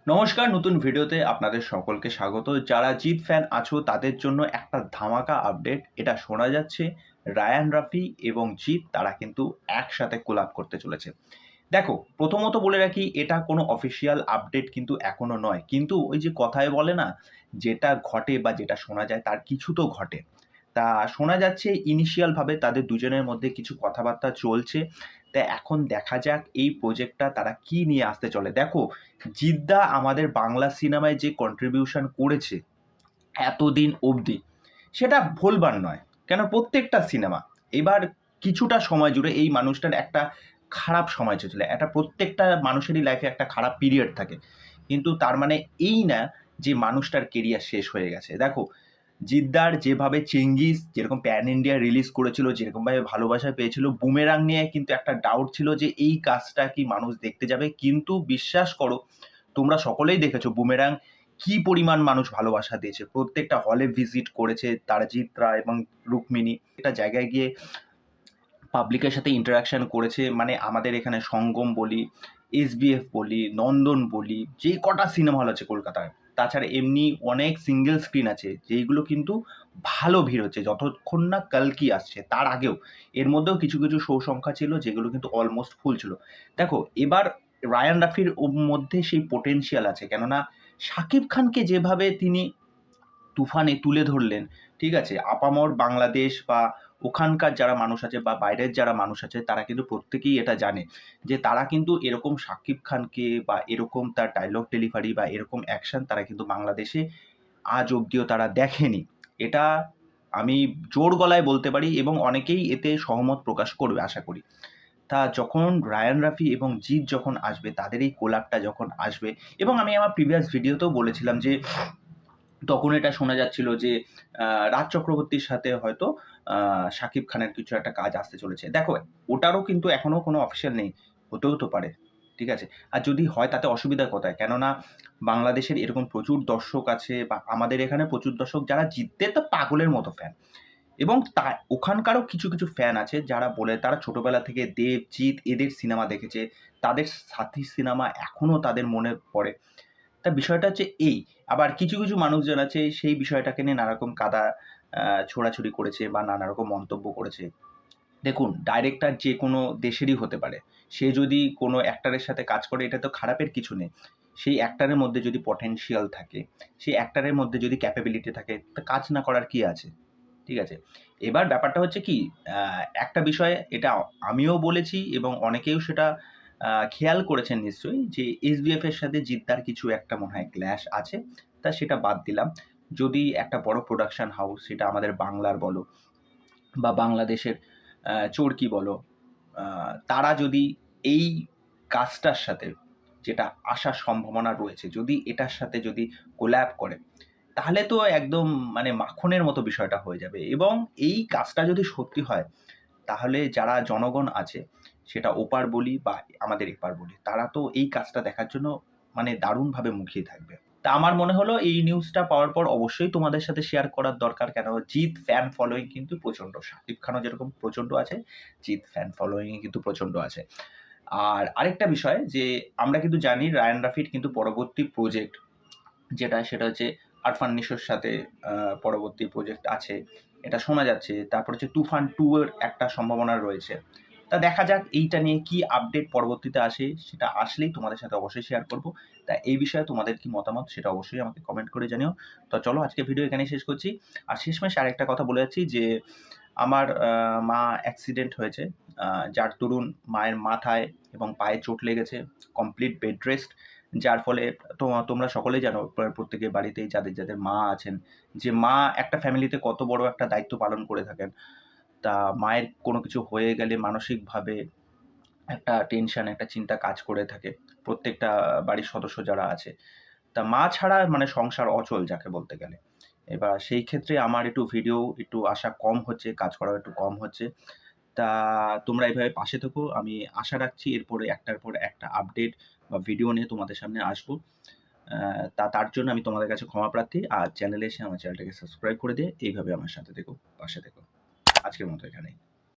নমস্কার, নতুন ভিডিওতে আপনাদের সকলকে স্বাগত। যারা জিৎ ফ্যান আছো তাদের জন্য একটা ধামাকা আপডেট। এটা শোনা যাচ্ছে রায়ান রাফি এবং জিৎ তারা কিন্তু একসাথে কোলাব করতে চলেছে। দেখো, প্রথমত বলে রাখি এটা কোনো অফিসিয়াল আপডেট কিন্তু এখনো নয়। কিন্তু ওই যে কথায় বলে না, যেটা ঘটে বা যেটা শোনা যায় তার কিছু তো ঘটে। তা শোনা যাচ্ছে ইনিশিয়াল ভাবে তাদের দুজনের মধ্যে কিছু কথাবার্তা চলছে। তা এখন দেখা যাক এই প্রজেক্টটা তারা কি নিয়ে আসতে চলে। দেখো, জিদ্দা আমাদের বাংলা সিনেমায় যে কন্ট্রিবিউশন করেছে এতদিন অবধি, সেটা ভুলবার নয়। কেন, প্রত্যেকটা সিনেমা এবার কিছুটা সময় জুড়ে এই মানুষটার একটা খারাপ সময় চলছিল। একটা প্রত্যেকটা মানুষেরই লাইফে একটা খারাপ পিরিয়ড থাকে। কিন্তু তার মানে এই না যে মানুষটার কেরিয়ার শেষ হয়ে গেছে। দেখো, জিদ্দার যেভাবে 'চেঙ্গিজ' যেরকম প্যান ইন্ডিয়া রিলিজ করেছিল, যেরকমভাবে ভালোবাসা পেয়েছিল, 'বুমেরাং' নিয়ে কিন্তু একটা ডাউট ছিল যে এই কাজটা কি মানুষ দেখতে যাবে? কিন্তু বিশ্বাস করো, তোমরা সকলেই দেখেছো 'বুমেরাং' কি পরিমাণ মানুষ ভালোবাসা দিয়েছে। প্রত্যেকটা হলে ভিজিট করেছে তারাজিৎ রায় এবং রুক্মিণী। একটা জায়গায় গিয়ে পাবলিকের সাথে ইন্টারাকশন করেছে। মানে আমাদের এখানে সঙ্গম বলি, এসবিএফ বলি, নন্দন বলি, যে কটা সিনেমা হল আছে কলকাতায়। তাছাড়া এমনি অনেক সিঙ্গেল স্ক্রিন আছে যেইগুলো কিন্তু ভালো ভিড় হচ্ছে। যতক্ষণ না কালকি আসছে তার আগেও এর মধ্যেও কিছু, কিছু শো সংখ্যা ছিল যেগুলো কিন্তু অলমোস্ট ফুল ছিল। দেখো, এবার রায়ান রাফির মধ্যে সেই পোটেনশিয়াল আছে। কেননা শাকিব খানকে যেভাবে তিনি তুফানে তুলে ধরলেন, ঠিক আছে? আপামর বাংলাদেশ বা ওখানকার যারা মানুষ আছে বা বাইরের যারা মানুষ আছে তারা কিন্তু প্রত্যেকেই এটা জানে যে তারা কিন্তু এরকম শাকিব খানকে বা এরকম তার ডায়লগ ডেলিভারি বা এরকম অ্যাকশন তারা কিন্তু বাংলাদেশে আজ অব্দিও তারা দেখেনি। এটা আমি জোর গলায় বলতে পারি এবং অনেকেই এতে সহমত প্রকাশ করবে আশা করি। তা যখন রায়ান রাফি এবং জিৎ যখন আসবে, তাদের এই কোলাপটা যখন আসবে, এবং আমি আমার প্রিভিয়াস ভিডিওতেও বলেছিলাম যে তখন এটা শোনা যাচ্ছিল যে রাজ চক্রবর্তীর সাথে হয়তো শাকিব খানের কিছু একটা কাজ আসতে চলেছে। দেখো, ওটারও কিন্তু এখনো কোনো অফিসিয়াল নেই। হতেও তো পারে। ঠিক আছে? আর যদি হয় তাতে অসুবিধা কোথায়? কেননা বাংলাদেশের এরকম প্রচুর দর্শক আছে বা আমাদের এখানে প্রচুর দর্শক যারা জিতদের তো পাগলের মতো ফ্যান। এবং ওখানকারও কিছু, কিছু ফ্যান আছে যারা বলে তারা ছোটবেলা থেকে দেব, জিৎ এদের সিনেমা দেখেছে। তাদের সাথী সিনেমা এখনো তাদের মনে পড়ে। তা বিষয়টা হচ্ছে এই। আবার কিছু, কিছু মানুষজন আছে সেই বিষয়টাকে নিয়ে নানারকম ছোড়াছুড়ি করেছে বা নানারকম মন্তব্য করেছে। দেখুন, ডাইরেক্টর যেকোনো দেশেরই হতে পারে। সে যদি কোনো অ্যাক্টরের সাথে কাজ করে এটা তো খারাপের কিছু নেই। সেই অ্যাক্টরের মধ্যে যদি পটেনশিয়াল থাকে, সেই অ্যাক্টরের মধ্যে যদি ক্যাপাবিলিটি থাকে, তা কাজ না করার কি আছে? ঠিক আছে? এবার ব্যাপারটা হচ্ছে কি, একটা বিষয় এটা আমিও বলেছি এবং অনেকেও সেটা খেয়াল করেছেন নিশ্চয়ই যে এসবিএফ এর সাথে জিদ্দার কিছু একটা মনে হয় ক্ল্যাশ আছে। তা সেটা বাদ দিলাম। যদি একটা বড় প্রোডাকশন হাউস, সেটা আমাদের বাংলার বলো বা বাংলাদেশের চরকি বলো, তারা যদি এই কাজটার সাথে যেটা আসার সম্ভাবনা রয়েছে, যদি এটার সাথে যদি কোল্যাব করে, তাহলে তো একদম মানে মাখনের মতো বিষয়টা হয়ে যাবে। এবং এই কাজটা যদি সত্যি হয়, তাহলে যারা জনগণ আছে, সেটা ওপার বলি বা আমাদের এপার বলি, তারা তো এই কাজটা দেখার জন্য মানে দারুণভাবে মুখিয়ে থাকবে। তা আমার মনে হলো এই নিউজটা পাওয়ার পর অবশ্যই তোমাদের সাথে শেয়ার করার দরকার। কেন, জিৎ ফ্যান ফলোইং কিন্তু প্রচণ্ড। শাকিব খানও যেরকম প্রচণ্ড আছে, জিৎ ফ্যান ফলোইং কিন্তু প্রচণ্ড আছে। আর আরেকটা বিষয় যে আমরা কিন্তু জানি রায়ান রাফির কিন্তু পরবর্তী প্রজেক্ট সেটা হচ্ছে আরফান নিশোর সাথে পরবর্তী প্রজেক্ট আছে। এটা শোনা যাচ্ছে। তারপর হচ্ছে 'তুফান 2' এর একটা সম্ভাবনা রয়েছে। তা দেখা যাক এইটা নিয়ে কি আপডেট পরবর্তীতে আসে, সেটা আসলেই তোমাদের সাথে অবশ্যই শেয়ার করব। তা এই বিষয়ে তোমাদের কি মতামত সেটা অবশ্যই আমাকে কমেন্ট করে জানিও। তো চলো আজকের ভিডিও এখানেই শেষ করছি। আর শেষমেশ আরেকটা কথা বলে যাচ্ছি যে আমার মা অ্যাক্সিডেন্ট হয়েছে। যার দরুন মায়ের মাথায় এবং পায়ে চোট লেগেছে। Complete bed rest. যার ফলে তোমরা সকলেই জানো প্রত্যেকের বাড়িতেই যাদের, যাদের মা আছেন, যে মা একটা ফ্যামিলিতে কত বড় একটা দায়িত্ব পালন করে থাকেন। তা মায়ের কোনো কিছু হয়ে গেলে মানসিকভাবে একটা টেনশন, একটা চিন্তা কাজ করে থাকে প্রত্যেকটা বাড়ির সদস্য যারা আছে। তা মা ছাড়া মানে সংসার অচল যাকে বলতে গেলে। এবার সেই ক্ষেত্রে আমার একটু ভিডিও একটু আসা কম হচ্ছে, কাজ করাও একটু কম হচ্ছে। তা তোমরা এভাবে পাশে থেকো। আমি আশা রাখছি এরপরে একটার পর একটা আপডেট বা ভিডিও নিয়ে তোমাদের সামনে আসবো। তার জন্য আমি তোমাদের কাছে ক্ষমা প্রার্থী। আর চ্যানেলে এসে আমার চ্যানেলটাকে সাবস্ক্রাইব করে দিয়ে এইভাবে আমার সাথে থেকো, পাশে থেকো। আজকের মতো এখানেই।